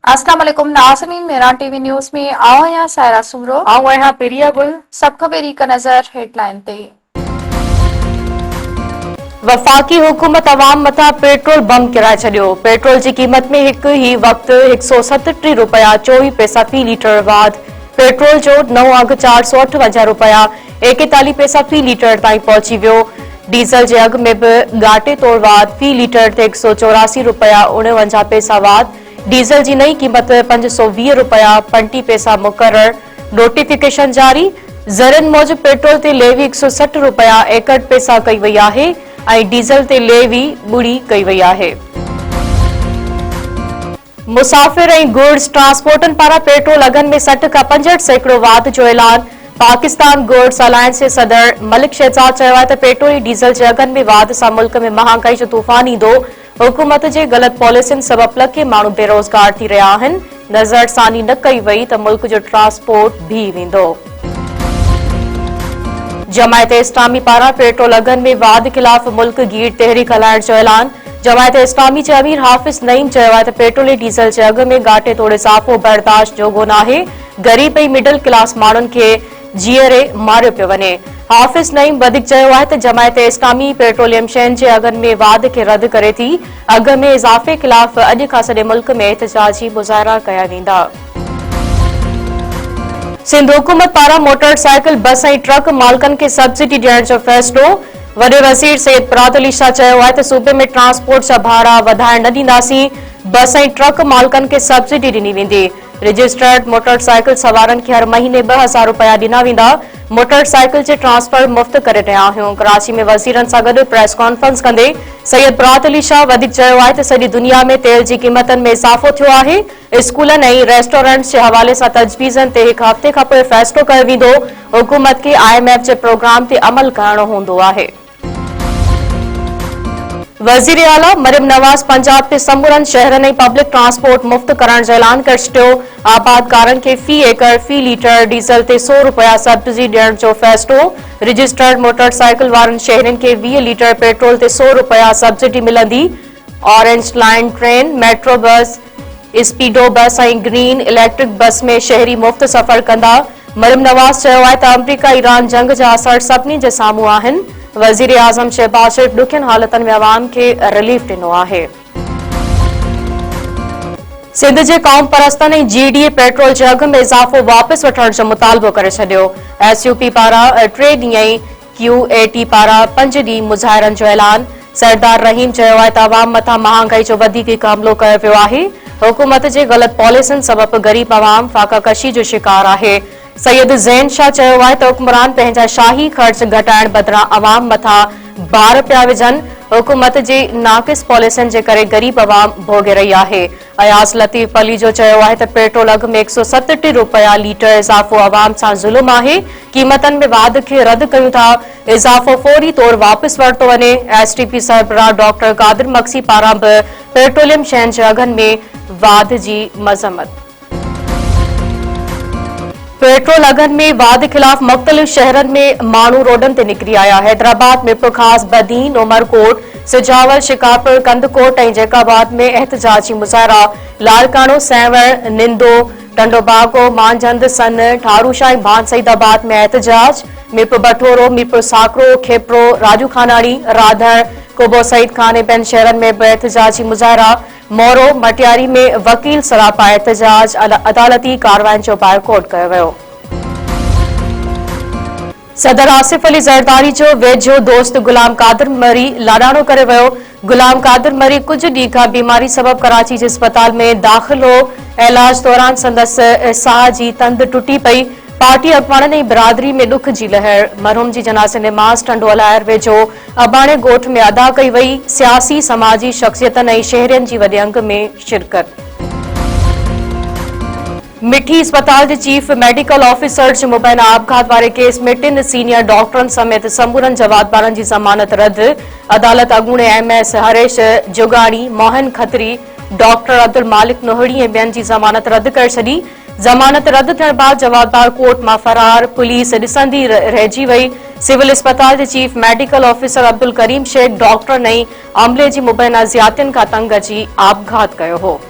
अस्सलाम वालेकुम नाज़रीन, मेरा टीवी न्यूज़ में आओ यहाँ सायरा सुमरो आओ यहाँ पिरिया गुल। सब खबरी का नजर हेडलाइन ते। वफाकी हुकूमत अवाम मथा पेट्रोल बम किराए छॾियो। पेट्रोल की कीमत में एक ही वक्त 137 रुपया 24 पैसा फी लीटर वाद। पेट्रोल जो नओं अघ 458 रुपया 41 पैसा फी लीटर ताईं पहुची वियो। डीज़ल जे अघ में भी घाटे तौर वाद। फी लीटर ते 184 रुपया 49 पैसा वाद। डीज़ल की नई कीमत 520 रुपया 35 पैसा मुकर्रर। नोटिफिकेशन जारी। ज़रन मौजूद पेट्रोल ते लेवी 160 रुपया 61 पैसा कई वई आहे ऐं डीज़ल ते लेवी ॿुड़ी कई वई आहे। मुसाफ़िर ऐं गुड्स ट्रांसपोर्टन पारां पेट्रोल अघनि में 60 खां 65 सैकड़ो वाध जो ऐलान। पाकिस्तान गुड्स अलायंस जे सदर मलिक शहजाद चयो आहे त पेट्रोल ऐं डीज़ल जे अघनि में वाध सां मुल्क में महांगाई जो तूफ़ान ईंदो। हुकूमत जे ग़लत पॉलिसियुनि सबबि लखे माण्हू बेरोज़गार थी रहिया आहिनि। नज़रसानी न कई वई त मुल्क जो ट्रांसपोर्ट बीह वेंदो। जमायत इस्लामी पारां पेट्रोल अघनि में वाध खिलाफ़ मुल्क गीर तहरीक हलाइण जो ऐलान। जमायत इस्लामी जे अमीर हाफ़िज़ नईम चयो आहे त पेट्रोल ऐं डीज़ल जे अघ में घाटे तौर इज़ाफ़ो बर्दाश्त जोॻो नाहे। ग़रीब ऐं मिडल क्लास माण्हुनि खे जीअरे मारियो पियो वञे। हाफ़िज़ नईम वधीक चयो आहे त जमायत इस्लामी पेट्रोलियम शयुनि जे अघनि में वाध खे रद्द करे थी। अघ में इज़ाफ़े ख़िलाफ़ अॼु खां सॼे मुल्क में एहतजाजी मुज़ाहिरा कया वेंदा। सिंध हुकूमत पारां मोटरसाइकिल बस ऐं ट्रक मालिकनि खे सब्सिडी ॾियण जो फ़ैसिलो। वॾे वज़ीर सैयद परात अली शाह चयो आहे त सूबे में ट्रांसपोर्ट जा भाड़ा वधाइण न ॾींदासीं। बस ऐं ट्रक मालिकनि खे सब्सिडी ॾिनी वेंदी। रजिस्टर्ड मोटरसाइकिल सवारनि खे हर महीने 2000 रुपया ॾिना वेंदा। मोटरसाइकिल जे ट्रांसफर मुफ़्त करे रहिया आहियूं। कराची में वज़ीरनि सां गॾु प्रेस कॉन्फ्रेंस कंदे सैयद परात अली शाह वधीक चयो आहे त सॼी दुनिया में तेल जी क़ीमतनि में इज़ाफ़ो थियो आहे। स्कूलनि ऐं रेस्टोरेंट्स जे हवाले सां तजवीज़नि ते हिकु हफ़्ते खां पोइ फ़ैसिलो कयो वेंदो। हुकूमत खे IMF जे प्रोग्राम ते अमल करणो हूंदो आहे। वज़ीर आला मरियम नवाज़ पंजाब ते समूरनि शहरनि ऐं पब्लिक ट्रांसपोर्ट मुफ़्त करण जो ऐलान करे छॾियो। आबादकारनि खे फी एकड़ फी लीटर डीज़ल ते 100 रुपया सब्सिडी ॾियण जो फ़ैसिलो। रजिस्टर्ड मोटरसाइकिल वारनि शहरनि खे 20 लीटर पेट्रोल ते 100 रुपया सब्सिडी मिलंदी। Orange line train, metro bus, Speedo bus ऐं ग्रीन इलेक्ट्रिक बस में शहरी मुफ़्त सफ़र कंदा। मरियम नवाज़ चयो आहे त अमरीका ईरान जंग जा असर सभिनी जे साम्हूं आहिनि। वज़ीर आज़म शहबाज शरीफ ॾुखियनि हालतनि में अवाम खे रिलीफ ॾिनो आहे। सिंध जे क़ौम परस्तनि ऐं GDA पेट्रोल जे अघ में इज़ाफ़ो वापसि वठण जो मुतालबो करे छॾियो। SUP पारां 3 ॾींहं ऐं QAT पारां 5 ॾींहं मुज़ाहिरनि जो ऐलान। सरदार रहीम चयो आहे त अवाम मथां महांगाई जो वधीक हिकु हमलो कयो वियो आहे। हुकूमत जे ग़लत पॉलिसियुनि सबबि ग़रीब अवाम फ़ाक़ाकशी जो शिकार आहे। सैयद ज़ैन शाह चयो आहे त हुक्मरान पंहिंजा शाही ख़र्च घटाइण बदिरां अवाम मथां भार पिया विझनि। हुकूमत जी नाक़िस पॉलिसियुनि जे करे ग़रीब अवाम भोगे रही आहे। अयाज़ लतीफ़ अली जो चयो आहे त पेट्रोल अघ में 137 रुपया लीटर इज़ाफ़ो अवाम सां ज़ुल्म आहे। क़ीमतनि में वाध खे रद्द कयूं था। इज़ाफ़ो फौरी तौर वापसि वरितो वञे। STP सरबराह डॉक्टर कादिर मक्सी पारां बि पेट्रोलियम शयुनि जे अघनि में वाध जी मज़म्मत। पेट्रोल अघनि में वाध खिलाफ़ मुख़्तलिफ़ शहरनि में माण्हू रोडनि ते निकिरी आया। हैदराबाद में ख़ासि बदीन, उमरकोट, सिजावर, शिकारपुर, कंदकोट ऐं जैकाबाद में एहतजाजी मुज़ाहिरा। लालकानो, सैंवर, निंदो, टंडोबागो, मांझंद, सन, ठारूशाह ऐं भान सईदाबाद में एहतजाज। मीरपुर बठोरो, मीरपुर साकरो, खेपरो, राजू खानाणी, राधर, कोबो सईद खान ऐं ॿियनि शहरनि में बि एहतजाजी मुज़ाहिरा। मोरो, मटियारी में वकील सरापा एहतजाज। अदालती कार्रवाइनि जो बाइकॉट कयो वियो। सदर आसिफ अली ज़रदारी जो वेझो दोस्त गुलाम कादिर मरी लाॾाणो करे वियो। गुलाम कादिर मरी कुझु ॾींहं खां बीमारी सबबि कराची जे अस्पताल में दाख़िल हो। इलाज दौरान संदसि साह जी तंद टुटी पई। पार्टी अॻवाननि ऐं बिरादरी में ॾुख जी लहर। मरहूम जी जनाज़े निमाज़ टंडोलायर वेझो अबाणे ॻोठ में अदा कई वई। सियासी समाजी शख़्सियतनि ऐं शहरियुनि जी वॾे अंग में शिरकत। मिठी अस्पताल जे चीफ मेडिकल ऑफिसर जे मुबैना आपघात वारे केस में 3 सीनियर डॉक्टरनि समेत समूरनि जवाबदारनि जी ज़मानत रद्द। अदालत अॻूणे MS हरेश जुगाणी, मोहन खत्री, डॉक्टर अब्दुल मालिक नोहड़ी ऐं ॿियनि जी ज़मानत रद्द करे छॾी। ज़मानत रद्द थियण बाद जवाबदार कोर्ट मां फरार। पुलिस ॾिसंदी रहिजी वई। सिविल अस्पताल जे chief medical officer Abdul Karim Sheikh डॉक्टरनि ऐं अमले जी मुबैना ज़ियातियुनि खां तंग अची आपघात कयो हो।